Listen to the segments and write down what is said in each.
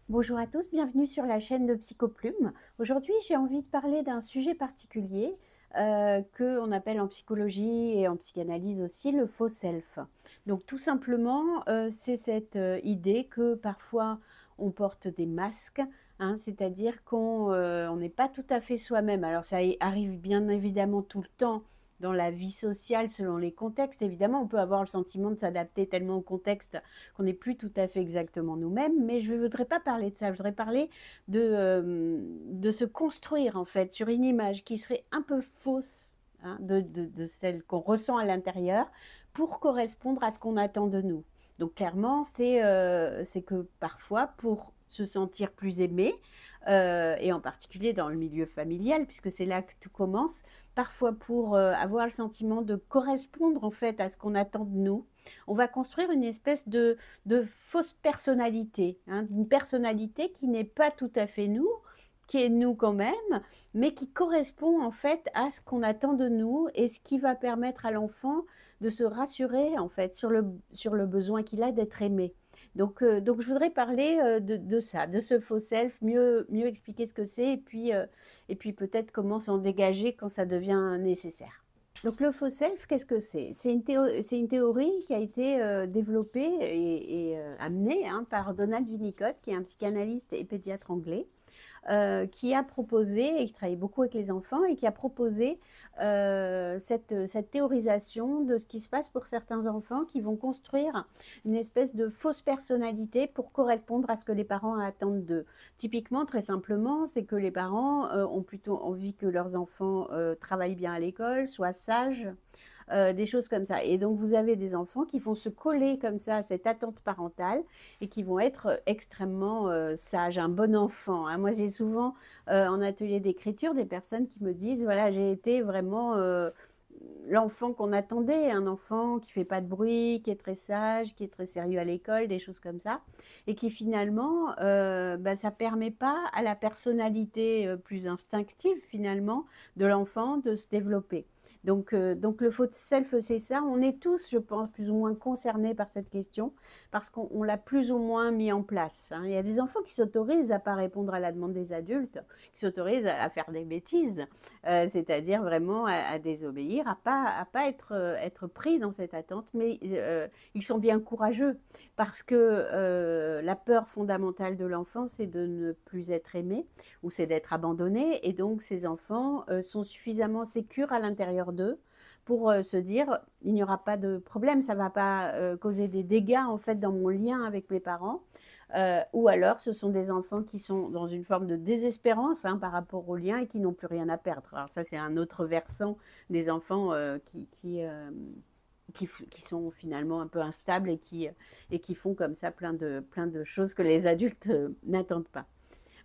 Bonjour à tous, bienvenue sur la chaîne de Psychoplume. Aujourd'hui, j'ai envie de parler d'un sujet particulier qu'on appelle en psychologie et en psychanalyse aussi le faux self. Donc tout simplement, c'est cette idée que parfois on porte des masques, hein, c'est-à-dire qu'on n'est pas tout à fait soi-même. Alors ça arrive bien évidemment tout le temps dans la vie sociale selon les contextes. Évidemment, on peut avoir le sentiment de s'adapter tellement au contexte qu'on n'est plus tout à fait exactement nous-mêmes, mais je ne voudrais pas parler de ça, je voudrais parler de se construire en fait sur une image qui serait un peu fausse, hein, de celle qu'on ressent à l'intérieur pour correspondre à ce qu'on attend de nous. Donc clairement, c'est que parfois, pour se sentir plus aimé, et en particulier dans le milieu familial, puisque c'est là que tout commence, parfois pour avoir le sentiment de correspondre en fait à ce qu'on attend de nous, on va construire une espèce de fausse personnalité, hein, une personnalité qui n'est pas tout à fait nous, qui est nous quand même, mais qui correspond en fait à ce qu'on attend de nous et ce qui va permettre à l'enfant de se rassurer en fait sur le besoin qu'il a d'être aimé. Donc je voudrais parler de ça, de ce faux self, mieux expliquer ce que c'est et puis peut-être comment s'en dégager quand ça devient nécessaire. Donc le faux self, qu'est-ce que c'est? C'est une théorie qui a été développée et amenée, hein, par Donald Winnicott, qui est un psychanalyste et pédiatre anglais, qui a proposé, et qui travaille beaucoup avec les enfants, et qui a proposé cette théorisation de ce qui se passe pour certains enfants qui vont construire une espèce de fausse personnalité pour correspondre à ce que les parents attendent d'eux. Typiquement, très simplement, c'est que les parents ont plutôt envie que leurs enfants travaillent bien à l'école, soient sages, des choses comme ça. Et donc, vous avez des enfants qui vont se coller comme ça à cette attente parentale et qui vont être extrêmement sages, un bon enfant, hein. Moi, j'ai souvent en atelier d'écriture des personnes qui me disent, voilà, j'ai été vraiment l'enfant qu'on attendait, un enfant qui fait pas de bruit, qui est très sage, qui est très sérieux à l'école, des choses comme ça, et qui finalement, ça permet pas à la personnalité plus instinctive finalement de l'enfant de se développer. Donc le faux self, c'est ça. On est tous, je pense, plus ou moins concernés par cette question parce qu'on l'a plus ou moins mis en place, hein. Il y a des enfants qui s'autorisent à pas répondre à la demande des adultes, qui s'autorisent à faire des bêtises, c'est-à-dire vraiment à désobéir, à pas être, être pris dans cette attente, mais ils sont bien courageux parce que la peur fondamentale de l'enfant, c'est de ne plus être aimé ou c'est d'être abandonné. Et donc, ces enfants sont suffisamment sécures à l'intérieur d'eux pour se dire, il n'y aura pas de problème, ça ne va pas causer des dégâts en fait dans mon lien avec mes parents. Ou alors, ce sont des enfants qui sont dans une forme de désespérance, hein, par rapport au lien et qui n'ont plus rien à perdre. Alors ça, c'est un autre versant des enfants qui sont finalement un peu instables et qui font comme ça plein de choses que les adultes n'attendent pas.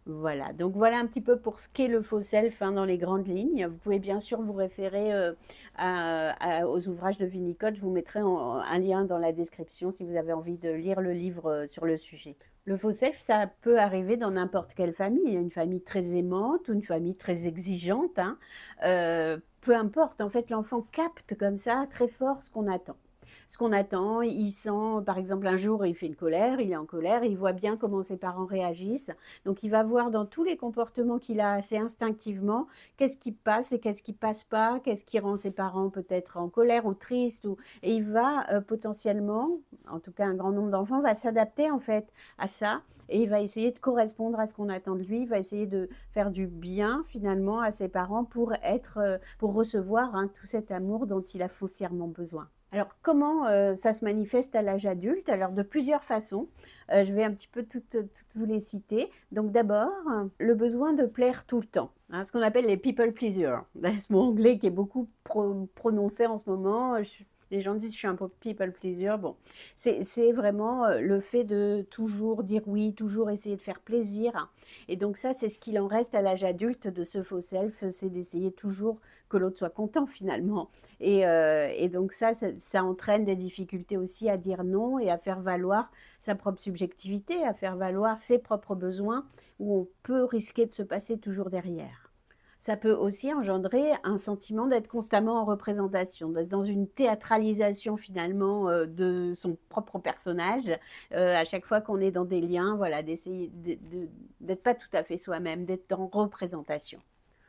Voilà, donc voilà un petit peu pour ce qu'est le faux self, hein, dans les grandes lignes. Vous pouvez bien sûr vous référer aux ouvrages de Winnicott. Je vous mettrai un lien dans la description si vous avez envie de lire le livre sur le sujet. Le faux self, ça peut arriver dans n'importe quelle famille, une famille très aimante ou une famille très exigeante, hein. Peu importe, en fait, l'enfant capte comme ça très fort ce qu'on attend. Ce qu'on attend, il sent, par exemple, un jour, il fait une colère, il est en colère, il voit bien comment ses parents réagissent. Donc, il va voir dans tous les comportements qu'il a assez instinctivement, qu'est-ce qui passe et qu'est-ce qui passe pas, qu'est-ce qui rend ses parents peut-être en colère ou tristes. Et il va potentiellement, en tout cas un grand nombre d'enfants, va s'adapter en fait à ça et il va essayer de correspondre à ce qu'on attend de lui, il va essayer de faire du bien finalement à ses parents pour recevoir, hein, tout cet amour dont il a foncièrement besoin. Alors, comment ça se manifeste à l'âge adulte? Alors, de plusieurs façons. Je vais un petit peu toutes vous les citer. Donc, d'abord, le besoin de plaire tout le temps, hein, ce qu'on appelle les people pleasers. Ce mot anglais qui est beaucoup prononcé en ce moment. Les gens disent je suis un peu people pleaser. Bon, c'est vraiment le fait de toujours dire oui, toujours essayer de faire plaisir. Et donc ça, c'est ce qu'il en reste à l'âge adulte de ce faux self, c'est d'essayer toujours que l'autre soit content finalement. Et donc ça entraîne des difficultés aussi à dire non et à faire valoir sa propre subjectivité, à faire valoir ses propres besoins, où on peut risquer de se passer toujours derrière. Ça peut aussi engendrer un sentiment d'être constamment en représentation, d'être dans une théâtralisation finalement de son propre personnage. À chaque fois qu'on est dans des liens, voilà, d'essayer d'être pas tout à fait soi-même, d'être en représentation.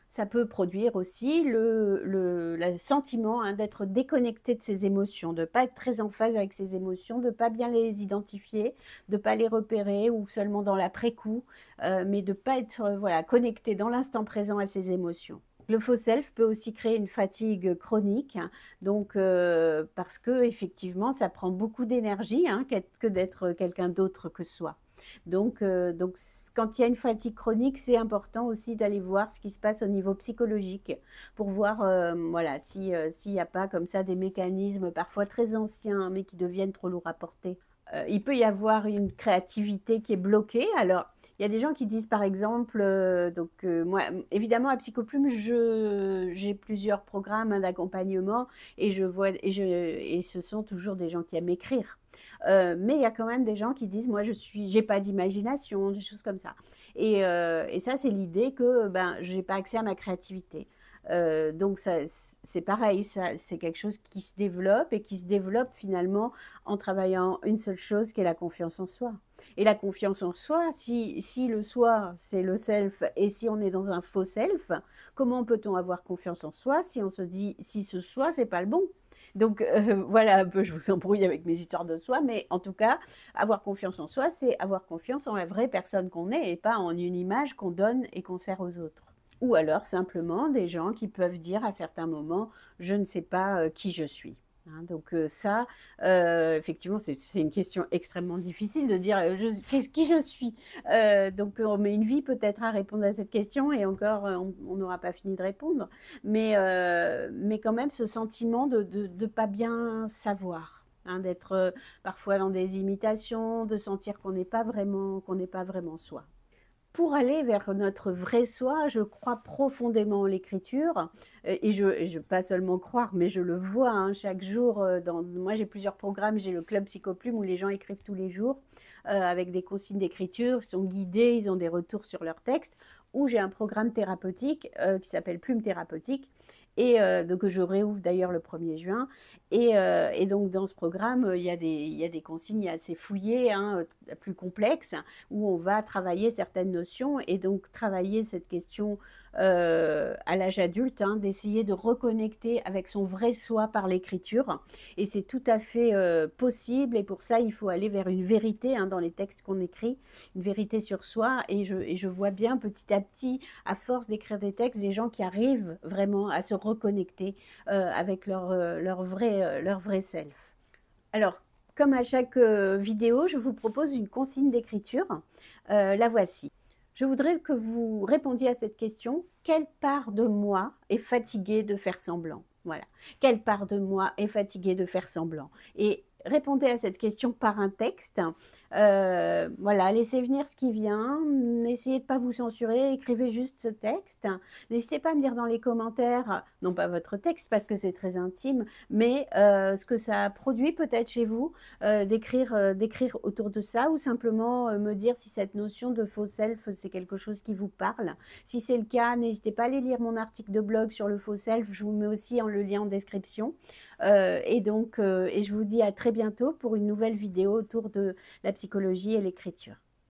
Ça peut produire aussi le sentiment d'être déconnecté de ses émotions, de ne pas être très en phase avec ses émotions, de ne pas bien les identifier, de ne pas les repérer ou seulement dans l'après-coup, mais de ne pas être voilà, connecté dans l'instant présent à ses émotions. Le faux self peut aussi créer une fatigue chronique, donc parce que effectivement, ça prend beaucoup d'énergie que d'être quelqu'un d'autre que soi. Donc, quand il y a une fatigue chronique, c'est important aussi d'aller voir ce qui se passe au niveau psychologique pour voir voilà, s'il n'y a pas comme ça des mécanismes parfois très anciens mais qui deviennent trop lourds à porter. Il peut y avoir une créativité qui est bloquée. Alors, il y a des gens qui disent par exemple, moi, évidemment à Psychoplume, j'ai plusieurs programmes d'accompagnement et et ce sont toujours des gens qui aiment écrire. Mais il y a quand même des gens qui disent, moi, j'ai pas d'imagination, des choses comme ça. Et ça, c'est l'idée que ben, j'ai pas accès à ma créativité. Donc c'est pareil, c'est quelque chose qui se développe et qui se développe finalement en travaillant une seule chose qui est la confiance en soi. Et la confiance en soi, si le soi c'est le self et si on est dans un faux self, comment peut-on avoir confiance en soi si on se dit si ce soi c'est pas le bon? Donc voilà un peu, je vous embrouille avec mes histoires de soi, mais en tout cas, avoir confiance en soi, c'est avoir confiance en la vraie personne qu'on est et pas en une image qu'on donne et qu'on sert aux autres. Ou alors simplement des gens qui peuvent dire à certains moments, je ne sais pas qui je suis. Donc ça, effectivement, c'est une question extrêmement difficile de dire qui je suis. Donc on met une vie peut-être à répondre à cette question et encore, on n'aura pas fini de répondre. Mais quand même, ce sentiment de ne pas bien savoir. D'être parfois dans des imitations, de sentir qu'on n'est pas vraiment soi. Pour aller vers notre vrai soi, je crois profondément en l'écriture et je pas seulement croire, mais je le vois chaque jour. Moi, j'ai plusieurs programmes, j'ai le club Psychoplume où les gens écrivent tous les jours avec des consignes d'écriture, ils sont guidés, ils ont des retours sur leurs textes. Ou j'ai un programme thérapeutique qui s'appelle Plume Thérapeutique et donc je réouvre d'ailleurs le 1er juin. Et donc dans ce programme, il y a des consignes assez fouillées, plus complexes, où on va travailler certaines notions et donc travailler cette question à l'âge adulte, d'essayer de reconnecter avec son vrai soi par l'écriture. Et c'est tout à fait possible et pour ça, il faut aller vers une vérité dans les textes qu'on écrit, une vérité sur soi. Et je vois bien petit à petit, à force d'écrire des textes, des gens qui arrivent vraiment à se reconnecter avec leur vrai self. Alors, comme à chaque vidéo, je vous propose une consigne d'écriture. La voici. Je voudrais que vous répondiez à cette question. Quelle part de moi est fatiguée de faire semblant? Voilà. Quelle part de moi est fatiguée de faire semblant? Et répondez à cette question par un texte. Voilà, laissez venir ce qui vient. N'essayez de ne pas vous censurer. Écrivez juste ce texte. N'hésitez pas à me dire dans les commentaires, non pas votre texte parce que c'est très intime, mais ce que ça produit peut-être chez vous, d'écrire autour de ça ou simplement me dire si cette notion de faux self, c'est quelque chose qui vous parle. Si c'est le cas, n'hésitez pas à aller lire mon article de blog sur le faux self. Je vous mets aussi le lien en description. Et je vous dis à très bientôt pour une nouvelle vidéo autour de la psychologie et l'écriture.